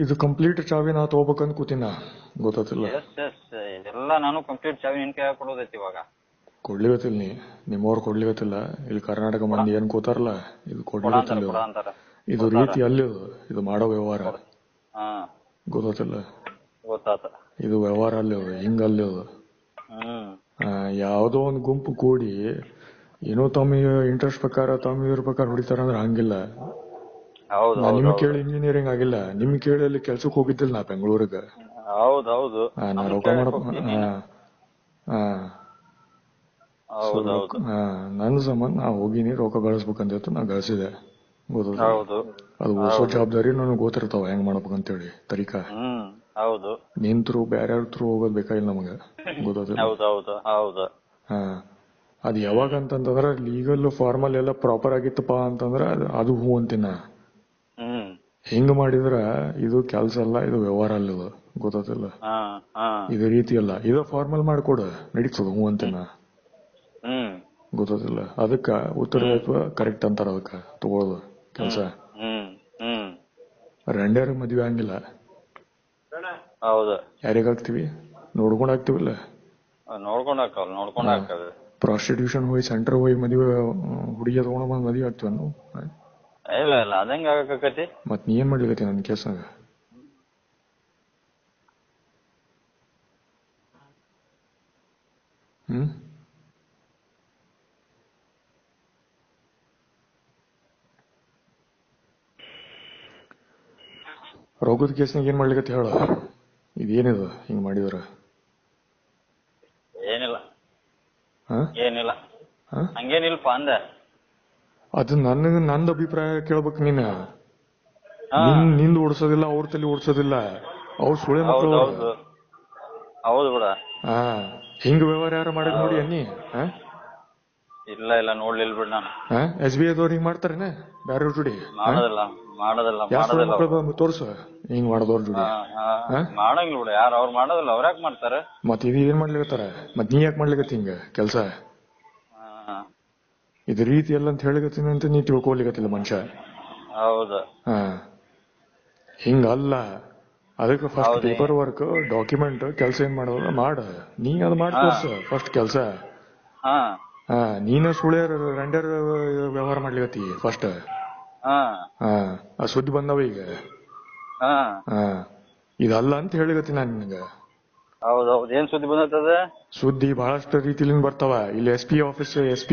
ಇದು ಕಂಪ್ಲೀಟ್ ಚಾವಿ ನಾ ತಗೋಬೇಕಂತ ಕೂತಿನ ಗೊತ್ತಿಲ್ಲ. ಎಸ್ ಎಸ್ ಎಲ್ಲ ನಾನು ಕಂಪ್ಲೀಟ್ ಚಾವಿ ನಿನ್ ಕೈ ಕೊಡೋದೈತಿ ಇವಾಗ. ಕೊಡ್ಲಿಗತ್ತಿಲ್ಲ ನಿಮ್ಮವ್ರು ಕೊಡ್ಲಿಗತ್ತಿಲ್ಲ. ಇಲ್ಲಿ ಕರ್ನಾಟಕ ಮಂದಿ ಏನ್ ಕೂತಾರಲ್ಲ ಇದು ಕೊಡ್ಲಿಗತ್ತಿಲ್ಲ. ಇದು ರೀತಿ ಅಲ್ಲಿ ಇದು ಮಾಡೋ ವ್ಯವಹಾರ ಗೊತ್ತಿಲ್ಲ. ಇದು ವ್ಯವಹಾರ ಅಲ್ಲಿ ಹಿಂಗಲ್ಲಿ ಯಾವ್ದೋ ಒಂದು ಗುಂಪು ಕೂಡಿ ಏನೋ ತಮ್ಮ ಇಂಟ್ರೆಸ್ಟ್ ಪ್ರಕಾರ ತಮ್ಮ ಇದ್ರ ಪ್ರಕಾರ ಹೊಡಿತಾರ ಅಂದ್ರೆ ಹಂಗಿಲ್ಲ. ನಿಮ್ ಕೇಳಿ ಇಂಜಿನಿಯರಿಂಗ್ ಆಗಿಲ್ಲ, ನಿಮ್ ಕೇಳಿ ಅಲ್ಲಿ ಕೆಲ್ಸಕ್ಕೆ ಹೋಗಿದ್ದಿಲ್ಲ ನಾ ಬೆಂಗಳೂರಿಗೆ. ನಾ ರೊಕ್ಕ ನನ್ ಸಂಬಂಧ ನಾ ಹೋಗಿನಿ, ರೊಕ್ಕ ಗಳಿಸ್ಬೇಕಂತ ನಾ ಗಳಿಸಿದೆ. ಅದು ಹೊಸ ಜವಾಬ್ದಾರಿ ನನಗೆ ಗೊತ್ತಿರ್ತಾವ ಹೆಂಗ್ ಮಾಡ್ಬೇಕಂತೇಳಿ ತರೀಕಾ. ನಿನ್ ಥ್ರೂ ಬ್ಯಾರ್ಯಾರ ಥ್ರೂ ಹೋಗೋದ್ ಬೇಕಾಗಿಲ್ಲ ನಮಗ ಗೊತ್ತಿಲ್ಲ. ಅದ್ ಯಾವಾಗ ಅಂತಂದ್ರ ಲೀಗಲ್ ಫಾರ್ಮಲ್ ಎಲ್ಲ ಪ್ರಾಪರ್ ಆಗಿತ್ತಪ್ಪ ಅಂತಂದ್ರ ಅದು ಹೂ ಅಂತಿನ. ಹಿಂಗ್ ಮಾಡಿದ್ರ ಇದು ಕೆಲ್ಸ ಅಲ್ಲ, ಇದು ವ್ಯವಹಾರ ಅಲ್ಲ, ಇದು ಗೊತ್ತಿಲ್ಲ. ಇದು ರೀತಿ ಅಲ್ಲ, ಇದು ಫಾರ್ಮಲ್ ಮಾಡ್ಕೊಡ ನಡೀತದ ಹೂ ಅಂತಿನ ಗೊತ್ತಿಲ್ಲ. ಅದಕ್ಕ ಉತ್ತರ ಕರೆಕ್ಟ್ ಅಂತಾರ, ಅದಕ್ಕ ತಗೊಳ್ಳೋದು ಕೆಲ್ಸ. ರಂಡ್ಯಾರ ಮದ್ವೆ ಹಂಗಿಲ್ಲ, ಯಾರಿಗಾಗ್ತಿವಿ ನೋಡ್ಕೊಂಡ್ ಆಗ್ತಿವಿಲ್ಲ. ಪ್ರಾಸ್ಟಿಟ್ಯೂಷನ್ ಹೋಗಿ ಸೆಂಟರ್ ಹೋಗಿ ಮದ್ವೆ ಹುಡುಗಿಯ ತಗೊಂಡ್ ಬಂದ್ ಮದ್ವೆ ಆಗ್ತಿವ ನಾವು. ಮತ್ ನೀ ಏನ್ ಮಾಡ್ಲಿಕತ್ತಿ ನನ್ ಕೇಸ್ನಾಗ? ರೊಕ್ಕದ ಕೇಸ್ನಾಗ ಏನ್ ಮಾಡ್ಲಿಕತ್ತಿ ಹೇಳ? ಇದೇನಿದು ಹಿಂಗ್ ಮಾಡಿದ್ರ? ಅದು ನಂದ್ ಅಭಿಪ್ರಾಯ ಕೇಳ್ಬೇಕು ನೀನ್. ನಿಂದ್ ಓಡಿಸೋದಿಲ್ಲ, ಅವ್ರ ತಲೆ ಓಡಿಸೋದಿಲ್ಲ, ಅವ್ರ ಸುಳೆ ಮಕ್ಕಳು. ಹಿಂಗ ವ್ಯವಹಾರ ಯಾರು ಮಾಡಕ್ ನೋಡಿ ಅನ್ನಿ? ಇಲ್ಲ ನೋಡ್ಲಿಲ್ಲ ಬಿಡ್ ನಾನು. SBI ದವ್ರು ಹಿಂಗ್ ಮಾಡ್ತಾರೇನ ಬ್ಯಾರ ಜೋಡಿ? ತೋರ್ಸು ಹಿಂಗ್ ಮಾಡೋದವ್ರ ಜೋಡಿ. ಮಾಡಂಗಿಲ್ಲ ಬಿಡ, ಯಾರು ಅವ್ರು ಮಾಡೋದಿಲ್ಲ, ಅವ್ರ ಯಾಕೆ ಮಾಡ್ತಾರ? ಮತ್ ಇದು ಏನ್ ಮಾಡ್ಲಿಕತ್ತಾರ? ಮತ್ ನೀ ಯಾಕೆ ಮಾಡ್ಲಿಕತ್ತಿ ಹಿಂಗ ಕೆಲ್ಸ? ಇದು ರೀತಿ ಎಲ್ಲ ಅಂತ ಹೇಳಿಕತ್ತೀನಿ ಅಂತ ನೀ ತಿಳ್ಕೊಲಿಕತ್ತಿಲ್ಲ ಮನುಷ್ಯ. ಹಿಂಗಲ್ಲ. ಅದಕ್ಕೆ ಫಸ್ಟ್ ಪೇಪರ್ ವರ್ಕ್, ಡಾಕ್ಯುಮೆಂಟ್ ಕೆಲ್ಸ ಏನ್ ಮಾಡೋದ ಮಾಡ. ನೀ ಅದ್ ಮಾಡಿ ತೋರ್ಸ ಫಸ್ಟ್ ಕೆಲ್ಸ. ನೀನ ಸುಳ್ಯ ರಂಡರ್ ವ್ಯವಹಾರ ಮಾಡ್ಲಿಕತ್ತಿ ಫಸ್ಟ್. ಸುದ್ದಿ ಬಂದವ ಈಗ. ಇದಲ್ಲ ಅಂತ ಹೇಳಿಕತ್ತಿ ನಾನ್ ನಿನಗ. ಏನ್ ಸುದ್ದಿ ಬಂದದ? ಸುದ್ದಿ ಬಹಳಷ್ಟು ರೀತಿಲಿಂದ ಬರ್ತಾವ. ಇಲ್ಲಿ SP ಆಫೀಸ್ SP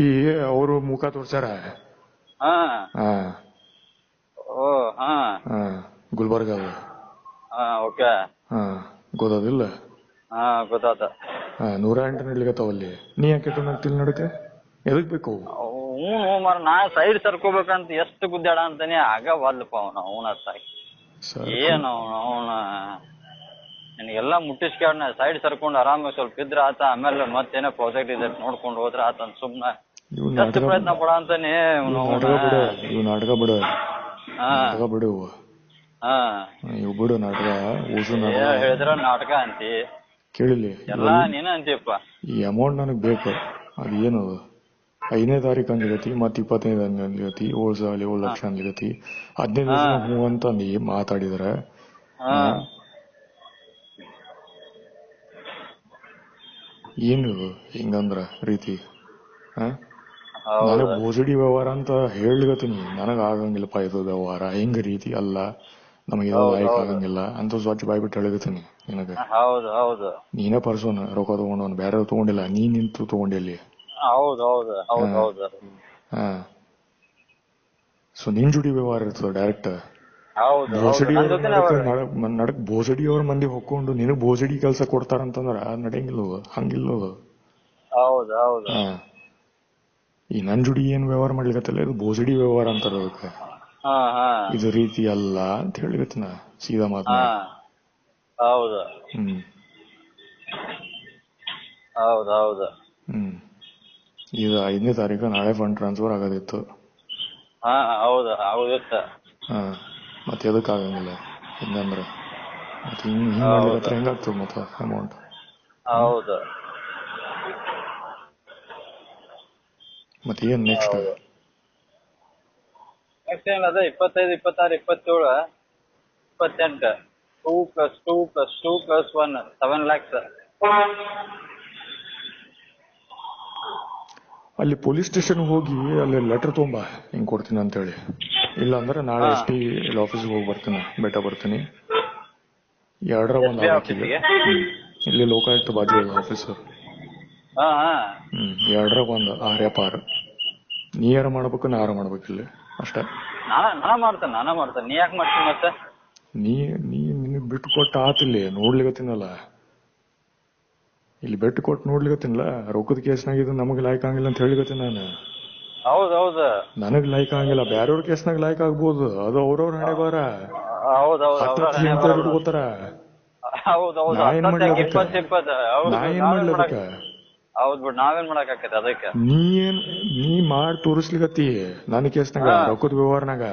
ಅವರು ಮುಖ ತೋರ್ಸ್ಯಾರ. ಗುಲ್ಬರ್ಗದ ಗೊತ್ತದಿಲ್ಲ? ಗೊತ್ತಾತ. 108 ನಡ್ಲಿಕತ್ತಾವಲ್ಲಿ. ನೀ ಯಾಕೆ ತಿಳಿ ನಡಕೆ ಎದಕ್ ಬೇಕು? ನಾ ಸೈಡ್ ಸರ್ಕೋಬೇಕಂತ ಎಷ್ಟು ಗುದ್ದಾಡ ಅಂತಾನೆ ಆಗವಲ್ಲಪ್ಪ ಅವನ ಏನು ಅವನ ನಿನಗೆಲ್ಲಾ ಮುಟ್ಟಿಸ್ಕ್ಯಾಡ್ನ ಸೈಡ್ ಸರ್ಕೊಂಡು ಆರಾಮ ಸ್ವಲ್ಪ ಇದ್ರ ಆತ. ಆಮೇಲೆ ಮತ್ತೇನೋ ಪ್ರಾಜೆಕ್ಟ್ ಇದೆ ನೋಡ್ಕೊಂಡು ಹೋದ್ರ ಆತ ಸುಮ್ನ ಎಷ್ಟು ಪ್ರಯತ್ನ ಪಡ ಅಂತಾನೆ. ನಾಟಕ ಬಿಡು ಇವ್ ಬಿಡು ನಾಟಕ. ಹೇಳಿದ್ರ ನಾಟಕ ಅಂತಿ, ಕೇಳಿಲಿ ಎಲ್ಲಾ ನೀನ ಅಂತೀಯಪ್ಪ. ಈ ಅಮೌಂಟ್ ನನಗ್ ಬೇಕು. ಅದ್ ಏನು 5ನೇ ತಾರೀಕು ಅನ್ಲಿಗತಿ, ಮತ್ 25 ಅನ್ಲಿಗತಿ, 7 ಲಕ್ಷ ಅನ್ಲಿಗತಿ. 15 ದಿವಸ ಹೂ ಅಂತ ಮಾತಾಡಿದ್ರ ಏನು ಹಿಂಗಂದ್ರ ರೀತಿ? ನನಗ್ ಬೋಸಡಿ ವ್ಯವಹಾರ ಅಂತ ಹೇಳ್ಲಿಗತೀನಿ. ನನಗ್ ಆಗಂಗಿಲ್ಲಪ್ಪ ಇದು ವ್ಯವಹಾರ. ಹಿಂಗ ರೀತಿ ಅಲ್ಲ, ನಮಗೆ ಲೈಕ್ ಆಗಂಗಿಲ್ಲ ಅಂತ ಸ್ವಚ್ಛ ಬಾಯ್ಬಿಟ್ಟು ಹೇಳಿಗತೀನಿ ನಿನಗ. ನೀನೇ ಪರ್ಸೋನ್ ರೊಕ್ಕ ತಗೊಂಡವನ್, ಬೇರೆ ತಗೊಂಡಿಲ್ಲ, ನೀ ನಿಂತು ತಗೊಂಡಿಲ್ಲಿ. ಸೊ ನಿನ್ ಜುಡಿ ವ್ಯವಹಾರ ಇರ್ತದ ಡೈರೆಕ್ಟ್. ಬೋಸಡಿ ಅವ್ರ ಮಂದಿ ಹೊಕ್ಕೊಂಡು ನಿನಗ್ ಬೋಸಡಿ ಕೆಲ್ಸ ಕೊಡ್ತಾರಂತಂದ್ರ ನಡೆಯಂಗಿಲ್ಲ, ಹಂಗಿಲ್ಲ. ಈ ನನ್ ಜುಡಿ ಏನ್ ವ್ಯವಹಾರ ಮಾಡ್ಲಿಕತ್ತಲ್ಲ, ಇದು ಬೋಸಡಿ ವ್ಯವಹಾರ ಅಂತಾರ ಅದಕ್ಕೆ. ಇದು ರೀತಿ ಅಲ್ಲ ಅಂತ ಹೇಳಿಗತ್ತಿನ ಸೀದಾ ಮಾತನ್ನ. ಇದು 5ನೇ ತಾರೀಕು ನಾಳೆ ಫಂಡ್ ಟ್ರಾನ್ಸ್ಫರ್ ಆಗೋದಿತ್ತು. ಮತ್ತೆ ಎದಕ್ ಆಗಂಗಿಲ್ಲ ಹಿಂಗಂದ್ರ? ಮತ್ತೆ ಹಿಂಗ್ ಮಾಡ್ಲಿಕತ್ರ ಹೆಂಗಾಗ್ತದ ಮತ್ತ ಅಮೌಂಟ್? ಮತ್ತೆ ಏನ್ ನೆಕ್ಸ್ಟ್? 25, 26, 27, 28 2 + 2 + 2 + 1 7 lakhs. ಅಲ್ಲಿ ಪೊಲೀಸ್ ಸ್ಟೇಷನ್ ಹೋಗಿ ಅಲ್ಲಿ ಲೆಟರ್ ತೊಗೊಂಬ ಹಿಂಗ್ ಕೊಡ್ತೀನಿ ಅಂತ ಹೇಳಿ. ಇಲ್ಲ ಅಂದ್ರೆ ನಾಳೆ SP ಆಫೀಸ್ಗೆ ಹೋಗಿ ಬರ್ತೀನಿ, ಬೆಟ್ಟ ಬರ್ತೀನಿ. ಎರಡರ ಒಂದ್ ಆಗಕ್ಕಿದೆ. ಇಲ್ಲಿ ಲೋಕಾಯುಕ್ತ ಬಾಜು ಆಫೀಸ್. ಎರಡರ ಒಂದ್ 6 ನೀ ಯಾರ ಮಾಡ್ಬೇಕು, ನಾ ಯಾರ ಮಾಡ್ಬೇಕಿಲ್ಲ ಅಷ್ಟೇ. ನಾನ ಮಾಡ್ತೇನೆ. ನೀ ಯಾಕೆ ಮಾಡ್ತೀನಿ ಮತ್ತೆ? ನಿನಗ್ ಬಿಟ್ಟು ಕೊಟ್ಟ ಆತಿಲ್ಲಿ ನೋಡ್ಲಿಕತ್ತೀನಲ್ಲ, ಇಲ್ಲಿ ಬೆಟ್ಟು ಕೊಟ್ಟು ನೋಡ್ಲಿಕತ್ತೀನಲ್ಲ. ರೊಕ್ಕದ ಕೇಸ್ನಾಗ ಇದು ನಮಗ್ ಲೈಕ್ ಆಗಿಲ್ಲ ಅಂತ ಹೇಳಿಕತ್ತೀನಿ ನಾನು. ಹೌದೌದು, ನನಗ್ ಲೈಕ್ ಆಗಿಲ್ಲ, ಬ್ಯಾರೆಯವ್ರ ಕೇಸ್ನಾಗ ಲೈಕ್ ಆಗ್ಬೋದು. ಅದು ಅವ್ರವ್ರ ಹಣೆ ಬಾರ. ಇಟ್ಕೋತಾರ. ನಾ ಏನ್ ಮಾಡ್ಲಕ್ಕ? ನಾವೇನ್ ಮಾಡಕ್ ಅದಕ್ಕೆ? ನೀ ಮಾಡಿ ತೋರಿಸ್ಲಿಕತ್ತಿ ನನ್ನ ಕೇಸ್ನಾಗ, ರೊಕ್ಕದ ವ್ಯವಹಾರನಾಗ.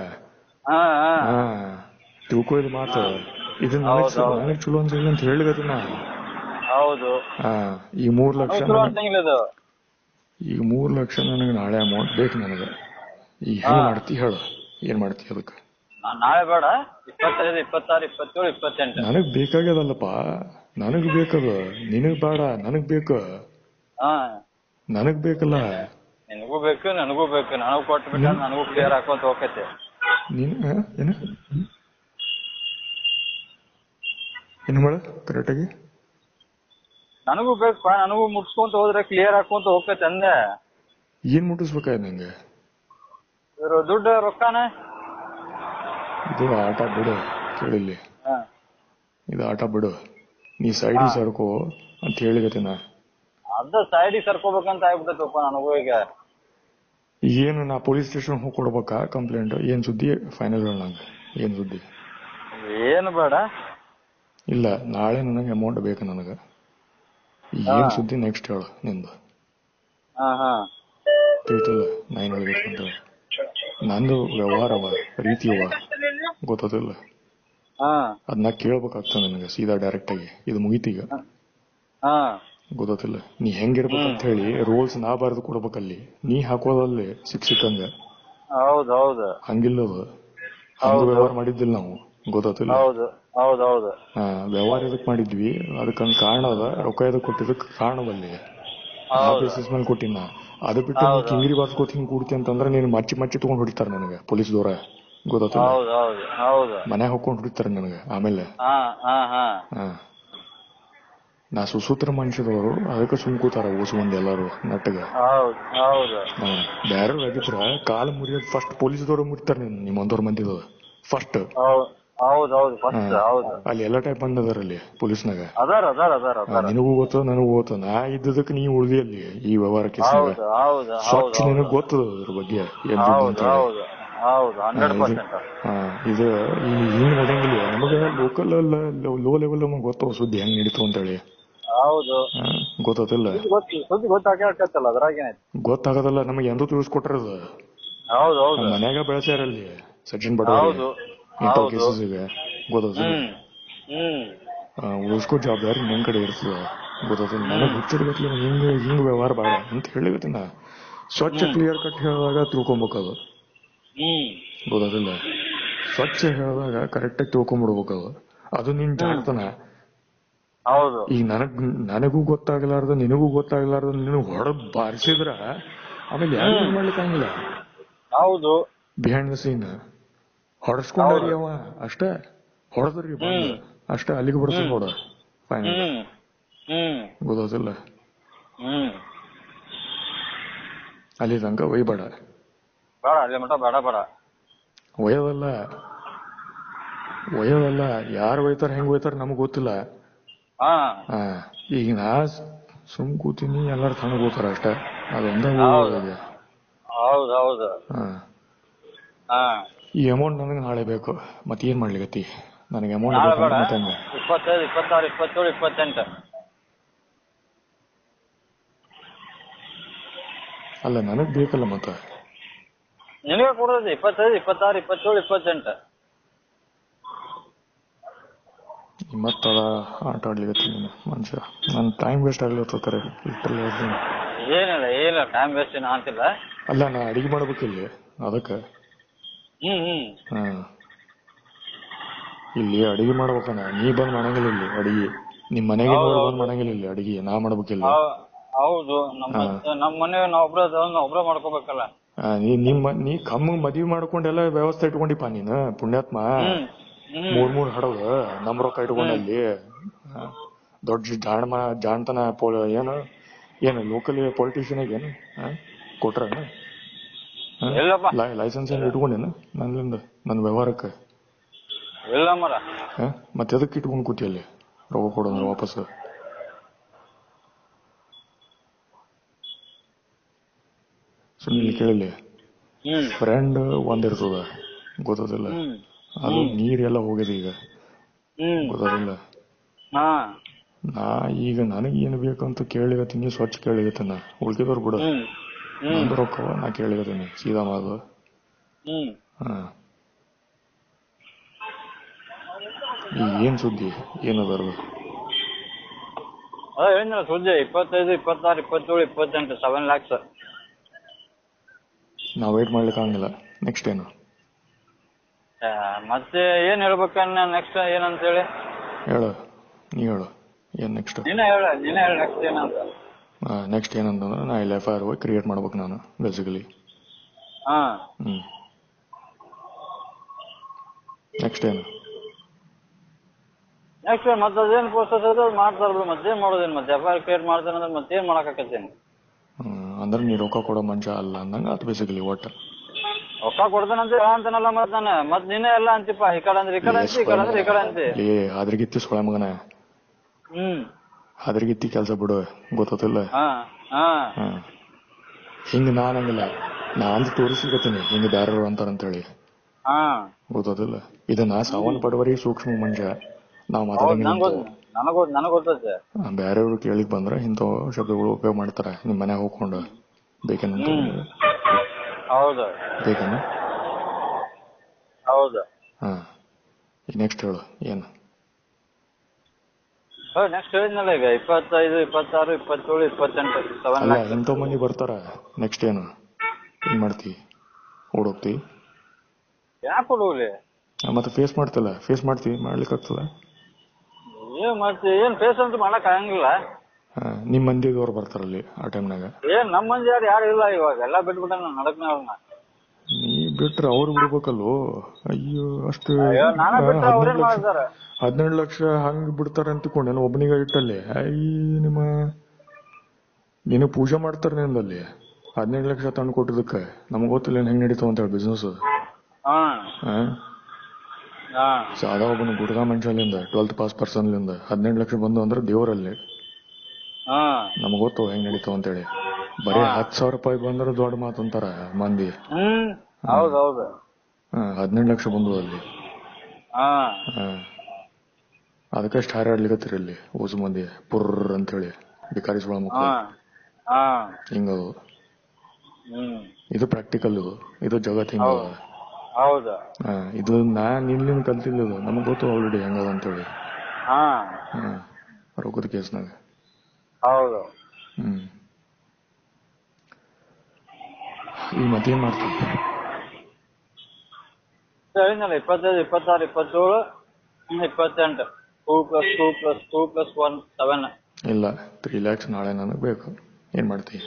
ತಿಳ್ಕೊ ಇದು ಮಾತು. ಇದು ನನಗ್ ಚಲೋ ಅನ್ಸಿಲ್ಲ ಅಂತ ಹೇಳಿಕತ್ತೀನಿ. ಹೌದು. ಈಗ 3 ಲಕ್ಷ ನನಗೆ ನಾಳೆ ಅಮೌಂಟ್ ಬೇಕು ನನಗೆ. ಈಗ ಹೆಂಗ್ ಮಾಡ್ತಿ ಹೇಳು, ಏನ್ ಮಾಡ್ತಿ ಅದಕ್ಕೆ? ನಾಳೆ ಬೇಡ, 25, 26, 27, 28. ನನಗ್ ಬೇಕಾಗ್ಯದಲ್ಲಪ್ಪ, ನನಗ್ ಬೇಕದ. ನಿನಗ್ ಬೇಡ, ನನಗ್ ಬೇಕು. ನನಗ್ ಬೇಕಲ್ಲ. ನಿನಗೂ ಬೇಕು, ನನಗೂ ಬೇಕು. ನನಗೂ ಕೊಟ್ಬಿಟ್ಟ ನನಗೂ ಕ್ಲಿಯರ್ ಹಾಕೊಂತ ಹೋಗತ್ತೆ. ಏನು ಮಾಡ ಕರೆಕ್ಟಾಗಿ? ನನಗೂ ಬೇಕು, ನನಗೂ ಮುಟ್ಸ್ಕೊಂತ ಹೋದ್ರೆ ಕ್ಲಿಯರ್ ಹಾಕೊಂತ ಹೋಗತ್ತೆ ಅಂದೆ. ಏನ್ ಮುಟ್ಟಿಸ್ಬೇಕಾಯ್ತು ನಂಗೆ? ದುಡ್ಡು, ರೊಕ್ಕನ. ಇದು ಆಟ ಬಿಡು, ಕೇಳಿಲ್ಲಿ. ಇದು ಆಟ ಬಿಡು, ನೀ ಸೈಡಿಗೆ ಸರ್ಕೋ ಅಂತ ಹೇಳಿಗತ್ತೀನ. ಅದ ಸೈಡಿಗೆ ಸರ್ಕೋಬೇಕಂತ ಆಗ್ಬಿಟ್ಟೈತಪ್ಪ ನನಗೂ ಈಗ. ಏನು ನಾ ಪೊಲೀಸ್ ಸ್ಟೇಷನ್ ಹೋಗಿ ಕೊಡ್ಬೇಕಾ ಕಂಪ್ಲೇಂಟ್? ಏನ್ ಸುದ್ದಿ ಫೈನಲ್ ಹೇಳ ನಂಗೆ, ಏನ್ ಸುದ್ದಿ? ಏನು ಬೇಡ. ಇಲ್ಲ, ನಾಳೆ ನನಗೆ ಅಮೌಂಟ್ ಬೇಕು ನನಗೆ. ಏನ್ ಸುದ್ದಿ ನೆಕ್ಸ್ಟ್ ಹೇಳು ನಿಂದು. ತಿಳಿತಿಲ್ಲ ನಾ ಏನ್ ಹೇಳ್ಬೇಕಂತ. ನಂದು ವ್ಯವಹಾರವ, ರೀತಿಯವ, ಗೊತ್ತಿಲ್ಲ. ಅದನ್ನ ಕೇಳ್ಬೇಕಾಗ್ತದೆ ನನಗೆ ಸೀದಾ ಡೈರೆಕ್ಟ್ ಆಗಿ. ಇದು ಮುಗಿತೀಗ, ಗೊತ್ತಿಲ್ಲ. ನೀ ಹೆಂಗಿರ್ಬೇಕಂತ ಹೇಳಿ ರೂಲ್ಸ್ ನಾ ಬರೆದು ಕೊಡ್ಬೇಕಲ್ಲಿ. ನೀ ಹಾಕೋದಲ್ಲಿ ಸಿಕ್ಕಂಗ. ಹಂಗಿಲ್ಲದು, ಹಂಗ ವ್ಯವಹಾರ ಮಾಡಿದ್ದಿಲ್ಲ ನಾವು, ಗೊತ್ತಿಲ್ಲ. ವ್ಯವಹಾರ ಎದಕ್ ಮಾಡಿದ್ವಿ, ಅದಕ್ಕೊಂದು ಕಾರಣ ಅದ. ರೊಕ್ಕ ಎದಕ್ ಕೊಟ್ಟಿದ್ದಕ್ಕೆ ಕಾರಣದಲ್ಲಿ ಬೇಸಿಸ್ ಮೇಲೆ ಕೊಟ್ಟಿನ. ಅದು ಬಿಟ್ಟು ನೀ ಕಿಂಗಿರಿ ಬಾಸ್ಕೋತ್ ಹಿಂಗ್ ಕೂಡ್ತಿ ಅಂತಂದ್ರೆ ನೀನು ಮಚ್ಚಿ ತಗೊಂಡ್ ಹೊಡಿತಾರ ನನಗೆ ಪೊಲೀಸ್ದವ್ರ, ಗೊತ್ತಿಲ್ಲ. ಮನ್ಯಾಗ ಹೋಗ್ಕೊಂಡ್ ಹೊಡಿತಾರ ನನಗೆ. ಆಮೇಲೆ ನಾ ಸುಸೂತ್ರ ಮನುಷ್ಯದವರು, ಅದಕ್ಕೆ ಸುಮ್ ಕೂತಾರ ಓಸು ಮಂದಿ ಎಲ್ಲಾರು ನಟ್ಟಗ. ಬ್ಯಾರ ಆಗಿದ್ರ ಕಾಲ ಮುರಿಯೋದು ಫಸ್ಟ್ ಪೊಲೀಸ್ದವ್ರು ಮುರಿತಾರ. ನಿಮ್ಮಂದವ್ರ ಮಂದಿದ ಫಸ್ಟ್. ಅಲ್ಲಿ ಎಲ್ಲ ಟೈಪ್ ಬಂದ್ ಅದಾರ ಅಲ್ಲಿ ಪೊಲೀಸ್ನಾಗ. ನಿನಗೂ ಗೊತ್ತ, ನನಗೂ ಗೊತ್ತ. ನಾ ಇದ್ದದಕ್ಕೆ ನೀ ಉಳ್ದಿ ಅಲ್ಲಿ ಈ ವ್ಯವಹಾರ ಕೇಸ್ನಾಗ. ಸ್ವಚ್ಛ ನಿನಗ್ ಗೊತ್ತದ ಅದ್ರ ಬಗ್ಗೆ ಏನ್ ಅಂತ. ಇದು ಹಿಂಗ್ ನಡೆಯಂಗಿಲ್ಲ ನಮಗ. ಲೋಕಲ್ ಲೋ ಲೆವೆಲ್ ನಮಗ್ ಗೊತ್ತವ ಸುದ್ದಿ ಹೆಂಗ್ ನಡೀತು ಅಂತ ಹೇಳಿ. ಗೊತ್ತಿಲ್ಲ, ಗೊತ್ತಾಗದಲ್ಲ ನಮಗ್ ಎಂದೂ ತಿಳಿಸ್ಕೊಟ್ರದ. ಮನ್ಯಾಗ ಬೆಳೆಸ್ಯಾರಲ್ಲಿ ಸಚಿನ್ ಬಡವರು ಇಂಥ ಕೇಸಸ್ಗೆ, ಗೊತ್ತಿಲ್ಲ. ಉಳಿಸ್ಕೋ ಜವಾಬ್ದಾರಿ ನಿನ್ ಕಡೆ ಇರ್ತದ, ಗೊತ್ತಿಲ್ಲ. ನನಗ್ ಹುಚ್ಚಿಡ್ಗತ್ಲಿ ಹಿಂಗ್ ವ್ಯವಹಾರ ಬೇಡ ಅಂತ ಹೇಳಿಗತ್ತಿನ. ಸ್ವಚ್ಛ ಕ್ಲಿಯರ್ ಕಟ್ ಹೇಳಿದಾಗ ತಿಳ್ಕೊಬೇಕದು, ಗೊತ್ತಿಲ್ಲ. ಸ್ವಚ್ಛ ಹೇಳಿದಾಗ ಕರೆಕ್ಟ್ ಆಗಿ ತಿಳ್ಕೊಂಡ್ಬಿಡ್ಬೇಕದು. ಅದು ನಿನ್ ಜಾಡ್ತನ. ಈಗ ನನಗೂ ಗೊತ್ತಾಗ್ಲಾರ್ದ, ನಿನಗೂ ಗೊತ್ತಾಗ್ಲಾರ್ದ ನೀನು ಹೊಡೆದ್ ಬಾರಿಸಿದ್ರ ಆಮೇಲೆ ಯಾರು ಮಾಡ್ಲಿಕ್ಕಂಗಿಲ್ಲ. ಬಿಹೈಂಡ್ ದ ಸೀನ್ ಹೊಡೆಸ್ಕೊಂಡ್ರಿ ಅವ ಅಷ್ಟೇ, ಹೊಡೆದ್ರಿ ಅಷ್ಟೇ, ಅಲ್ಲಿಗೆ ಬಿಡ್ತದ ನೋಡ ಫೈನಲ್, ಗೊತ್ತಿಲ್ಲ. ಅಲ್ಲಿ ತನಕ ಒಯ್ಬೇಡ, ಒಯ್ಯೋದಲ್ಲ. ಯಾರು ಒಯ್ತಾರ ಹೆಂಗ್ ಒಯ್ತಾರ ನಮಗ್ ಗೊತ್ತಿಲ್ಲ. ಈಗ ನಾ ಸುಮ್ ಕೂತೀನಿ, ಎಲ್ಲಾರು ತನಗ್ ಹೋಗ್ತಾರ ಅಷ್ಟೇ. ಅದೊಂದ ಈ ಅಮೌಂಟ್ ನನಗೆ ನಾಳೆ ಬೇಕು. ಮತ್ತೆ ಏನ್ ಮಾಡ್ಲಿಕತ್ತಿ? ನನಗೆ ಅಮೌಂಟ್ ಬೇಕು. ಮತ್ತೆ 25, 26, 27, 28. ಅಲ್ಲ ನನಗ್ ಬೇಕಲ್ಲ ಮತ್ತೆ. ನಿನಗೆ ಕೊಡೋದು 25, 26, 27, 28. ಮತ್ತ ಆಟ ಆಡ್ಲಿಕತ್ತೀನಿ ಮನುಷ್ಯ. ನನ್ ಟೈಮ್ ವೇಸ್ಟ್ ಆಗ್ಲತ್ತರೆ. ಏನಿಲ್ಲ ಟೈಮ್ ವೇಸ್ಟ್ ಏನು ಅಂತಿಲ್ಲ. ಅಲ್ಲ ನಾ ಅಡಿಗೆ ಮಾಡ್ಬೇಕಿಲ್ಲಿ ಅದಕ್ಕೆ. ಇಲ್ಲಿ ಅಡಿಗೆ ಮಾಡ್ಬೇಕಣ್ಣ, ನೀ ಬಂದ್ ಮಾಡಂಗಿಲ್ಲ ಇಲ್ಲಿ ಅಡಿಗೆ. ನಿಮ್ ಮನೆಗೆ ಬಂದ್ ಮಾಡಂಗಿಲ್ಲ ಇಲ್ಲಿ ಅಡಿಗೆ, ನಾ ಮಾಡ್ಬೇಕಿಲ್ಲ. ಹೌದು, ನಮ್ಮ ಮನೆ ಒಬ್ರ ಮಾಡ್ಕೋಬೇಕಲ್ಲ. ನೀ ಕಮ್ಮ ಮದ್ವಿ ಮಾಡ್ಕೊಂಡೆಲ್ಲ ವ್ಯವಸ್ಥೆ ಇಟ್ಕೊಂಡಿಪ್ಪ ನೀನು ಪುಣ್ಯಾತ್ಮ. 3 ಹಡಗ ನಮ್ ರೊಕ್ಕ ಇಟ್ಕೊಂಡಲ್ಲಿ ದೊಡ್ಡ ಜಾಣ್ತನ ಏನು ಲೋಕಲ್ ಪೊಲಿಟಿಷಿಯನ್ ಏನು ಕೊಟ್ರ ಲೈಸೆನ್ಸ್ ಏನ್ ಇಟ್ಕೊಂಡೇನ ನನ್ನಿಂದ ನನ್ನ ವ್ಯವಹಾರಕ್ಕೆ? ಇಲ್ಲ ಮರ. ಮತ್ತೆ ಎದಕ್ಕೆ ಇಟ್ಕೊಂಡ್ ಕೂತಿ ಅಲ್ಲಿ ರೊಕ್ಕ ಕೊಡೋದ್ರ ವಾಪಸ್? ಸುಮ್ಮನೆ ಕೇಳಿಲ್ಲ, ಫ್ರೆಂಡ್ ಒಂದಿರ್ತದ ಗೊತ್ತದಿಲ್ಲ, ಅದು ನೀರೆಲ್ಲ ಹೋಗಿದೆ ಈಗ ಗೊತ್ತದಿಲ್ಲ. ನಾ ಈಗ ನನಗೆ ಏನು ಬೇಕಂತ ಕೇಳಿಗತ್ತೀನಿ, ಸ್ವಚ್ಛ ಕೇಳಿಗತ್ತನ, ಉಳ್ಕಿದವ್ರು ಬಿಡ, ನಂದು ರೊಕ್ಕವ ನಾ ಕೇಳಿಗತ್ತೀನಿ ಸೀದಾ ಮಾದು. ಈಗ ಏನ್ ಸುದ್ದಿ ಏನದಾರ್ದು? ಹೇಳಿದ್ನಲ್ಲ ಸುದ್ದಿ 25, 26, 27, 28 7 lakhs. ನಾವ್ ವೇಟ್ ಮಾಡ್ಲಿಕ್ಕೆ ಆಗಂಗಿಲ್ಲ. ನೆಕ್ಸ್ಟ್ ಏನು? ಮತ್ತೆ ಏನ್ ಹೇಳ್ಬೇಕನ್ನ ನೆಕ್ಸ್ಟ್ ಏನಂತ ಹೇಳಿ ಹೇಳು, ನೀ ಹೇಳು ಏನ್ ನೆಕ್ಸ್ಟ್? ನೀನೇ ಹೇಳ ನೆಕ್ಸ್ಟ್ ಏನಂತ. ನೆಕ್ಸ್ಟ್ ಏನಂತಂದ್ರೆ ನಾ ಇಲ್ಲಿ FIR ಕ್ರಿಯೇಟ್ ಮಾಡ್ಬೇಕು ನಾನು ಬೇಸಿಕಲಿ. ನೆಕ್ಸ್ಟ್ ಏನು? ನೆಕ್ಸ್ಟ್ ಮತ್ತೆ ಅದೇನ್ ಪ್ರೋಸೆಸ್ ಅದು ಮಾಡ್ತಾರ, ಮತ್ತೇನ್ ಮಾಡೋದೇನು? ಮತ್ತೆ FIR ಕ್ರಿಯೇಟ್ ಮಾಡ್ತಾರ ಅಂದ್ರೆ ಮತ್ತೇನ್ ಮಾಡಾಕತ್ತೇನು? ಅಂದ್ರೆ ನೀ ರೊಕ್ಕ ಕೊಡೋ ಮನುಷ್ಯ ಅಲ್ಲ ಅಂದಂಗ ಅದು ಬೇಸಿಕಲಿ. ಒಟ್ಟ ರೊಕ್ಕ ಕೊಡ್ತಾನಂತ ಅಂತಾನಲ್ಲ ಮತ್ ನಾನು, ಮತ್ ನೀನೇ ಎಲ್ಲ ಅಂತಿಪ್ಪ, ಈ ಕಡೆ ಅಂದ್ರೆ ಈ ಕಡೆ ಅಂತಿ, ಈ ಕಡೆ ಅಂದ್ರೆ ಈ ಕಡೆ ಅಂತಿ. ಅದ್ರಗಿತ್ತಿ ಸೊಳ ಮಗನ, ಅದ್ರಗಿತ್ತಿ ಕೆಲ್ಸ ಬಿಡು ಗೊತ್ತಿಲ್ಲ. ಹಿಂಗ ನಾನಂಗಿಲ್ಲ, ನಾ ಅಂತ ತೋರಿಸ್ಲಿಕತ್ತೀನಿ ಹಿಂಗ ಬ್ಯಾರರು ಅಂತಾರಂತೇಳಿ ಗೊತ್ತಿಲ್ಲ. ಇದನ್ನ ಸಾವನ್ ಪಡುವರಿ ಸೂಕ್ಷ್ಮ ಮನುಷ್ಯ ನಾವ್ ಮಾತಾಡಂಗಿಲ್ಲ. ಬ್ಯಾರೆಯವ್ರು ಕೇಳಿಕ್ ಬಂದ್ರ ಇಂಥ ಶಬ್ದಗಳು ಉಪಯೋಗ ಮಾಡ್ತಾರ. ನಿಮ್ ಮನ್ಯಾಗ ಹೋಗ್ಕೊಂಡು ಬೇಕೇನಂತ ಬೇಕೇನ? ಹೌದು. ಈಗ ನೆಕ್ಸ್ಟ್ ಹೇಳು ಏನು? ನೆಕ್ಸ್ಟ್ ಹೇಳಿದ್ನಲ್ಲ ಈಗ 25, 26, 27, 28 7 lakhs. ಎಂಟೋ ಮಂದಿ ಬರ್ತಾರ. ನೆಕ್ಸ್ಟ್ ಏನು ಏನ್ ಮಾಡ್ತಿ? ಓಡೋಗ್ತಿ? ಯಾಕೆ ಓಡೋಗ್ಲಿ? ಮತ್ತೆ ಫೇಸ್ ಮಾಡ್ತಿಲ್ಲ, ಫೇಸ್ ಮಾಡ್ಲಿಕ್ಕೆ ಆಗ್ತದ? ಏನ್ ಮಾಡ್ತಿ? ಏನ್ ಫೇಸ್ ಅಂತ ಮಾಡಕ್ ಆಗಂಗಿಲ್ಲ. ನಿಮ್ ಮಂದಿದವ್ರು ಬರ್ತಾರಲ್ಲಿ ಆ ಟೈಮ್ನಾಗ. ಏನ್ ನಮ್ ಮಂದಿ ಯಾರು ಇಲ್ಲ ಇವಾಗ, ಎಲ್ಲ ಬಿಟ್ಬಿಟ್ಟ ನಡಕ್ನ ಅವ್ರನ್ನ. ನೀ ಬಿಟ್ರ ಅವ್ರು ಬಿಡ್ಬೇಕಲ್ವೋ? ಅಯ್ಯೋ ಅಷ್ಟು 17 ಲಕ್ಷ ಹಂಗ್ ಬಿಡ್ತಾರ ಅಂತಿಕೊಂಡೇನು ಒಬ್ಬನಿಗ ಇಟ್ಟಲ್ಲಿ? ನೀನು ಪೂಜೆ ಮಾಡ್ತಾರ ನಿಂದಲ್ಲಿ 17 ಲಕ್ಷ ತಂದು ಕೊಟ್ಟಿದ್ದಕ್ಕೆ. ನಮ್ಗ್ ಗೊತ್ತಿಲ್ಲ ಹೆಂಗ್ ನಡೀತಾವ ಅಂತ ಹೇಳಿ ಬಿಸ್ನೆಸ್. ಸಾದಾ ಒಬ್ಬನು ಗುಡ್ಗಾ ಮನುಷ್ಯಲಿಂದ 12th ಪಾಸ್ ಪರ್ಸನ್ಲಿಂದ 17 ಲಕ್ಷ ಬಂದು ಅಂದ್ರೆ ದೇವರಲ್ಲಿ. ನಮ್ಗ್ ಗೊತ್ತು ಹೆಂಗ್ ನಡೀತಾವ ಅಂತೇಳಿ. ಬರೀ 10,000 ರೂಪಾಯಿ ಬಂದ್ರೆ ದೊಡ್ಡ ಮಾತಂತಾರ ಮಂದಿ. 17 ಲಕ್ಷ ಬಂದು ಅಲ್ಲಿ. ಅದಕ್ಕಷ್ಟು ಹಾರಾಡ್ಲಿಕತ್ತೀರಿ ಇಲ್ಲಿ ಓಸು ಮಂದಿ ಪುರ್ರ ಅಂತೇಳಿ ಬಿಕಾರಿ ಸುಳ ಮುಖ ಹಿಂಗದು. ಇದು ಪ್ರಾಕ್ಟಿಕಲ್, ಇದು ಜಗತ್ ಹಿಂಗ. ಇದು ನಿನ್ನಿಂದ ಕಲ್ತಿಲ್ಲ, ನಮಗ್ ಗೊತ್ತು ಆಲ್ರೆಡಿ ಹೆಂಗದ ಅಂತೇಳಿ ರೊಕ್ಕದ ಕೇಸ್ನಾಗ. ಈಗ ಮತ್ತೇನ್ ಮಾಡ್ತೀವಿ? 25, 26, 27, 28 2+2+2+1 7. ಇಲ್ಲ 3 lakhs ನಾಳೆ ನನಗ್ ಬೇಕು. ಏನ್ ಮಾಡ್ತಿ?